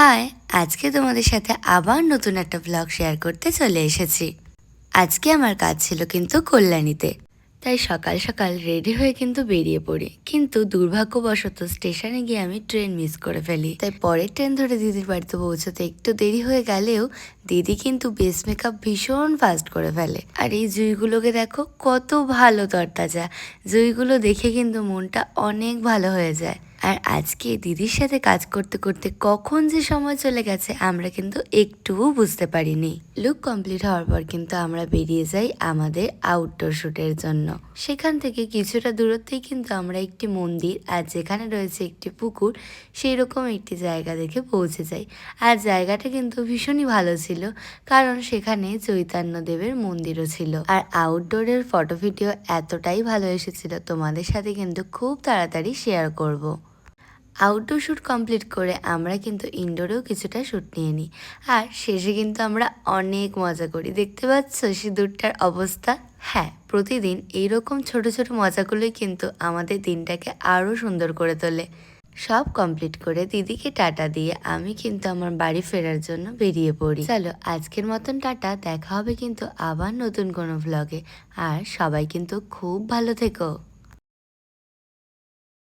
High, আজকে তোমাদের সাথে আবার নতুন একটা ব্লগ শেয়ার করতে চলে এসেছি। আজকে আমার কাজ ছিল কিন্তু কল্যাণীতে, তাই সকাল সকাল রেডি হয়ে কিন্তু বেরিয়ে পড়ি। কিন্তু দুর্ভাগ্যবশত স্টেশনে গিয়ে আমি ট্রেন মিস করে ফেলি, তাই পরের ট্রেন ধরে দিদির বাড়িতে পৌঁছতে একটু দেরি হয়ে গেলেও দিদি কিন্তু বেস মেকআপ ভীষণ ফাস্ট করে ফেলে। আর এই জুঁইগুলোকে দেখো কত ভালো তরতাজা, জুঁইগুলো দেখে কিন্তু মনটা অনেক ভালো হয়ে যায়। আর আজকে দিদির সাথে কাজ করতে করতে কখন যে সময় চলে গেছে আমরা কিন্তু একটুও বুঝতে পারিনি। লুক কমপ্লিট হওয়ার পর কিন্তু আমরা বেরিয়ে যাই আমাদের আউটডোর শুটের জন্য। সেখান থেকে কিছুটা দূরত্বেই কিন্তু আমরা একটি মন্দির আর যেখানে রয়েছে একটি পুকুর, সেই রকম একটি জায়গা দেখে পৌঁছে যাই। আর জায়গাটা কিন্তু ভীষণই ভালো ছিল, কারণ সেখানে চৈতন্যদেবের মন্দিরও ছিল। আর আউটডোরের ফটো ভিডিও এতটাই ভালো এসেছিল, তোমাদের সাথে কিন্তু খুব তাড়াতাড়ি শেয়ার করব। আউটডোর শ্যুট কমপ্লিট করে আমরা কিন্তু ইনডোরেও কিছুটা শ্যুট নিয়ে নিই। আর শেষে কিন্তু আমরা অনেক মজা করি। দেখতে পাচ্ছ সিঁদুরটার অবস্থা? হ্যাঁ, প্রতিদিন এইরকম ছোট ছোট মজাগুলোই কিন্তু আমাদের দিনটাকে আরও সুন্দর করে তোলে। সব কমপ্লিট করে দিদিকে টাটা দিয়ে আমি কিন্তু আমার বাড়ি ফেরার জন্য বেরিয়ে পড়ি। চলো আজকের মতন টাটা, দেখা হবে কিন্তু আবার নতুন কোনো ভ্লগে। আর সবাই কিন্তু খুব ভালো থেকো।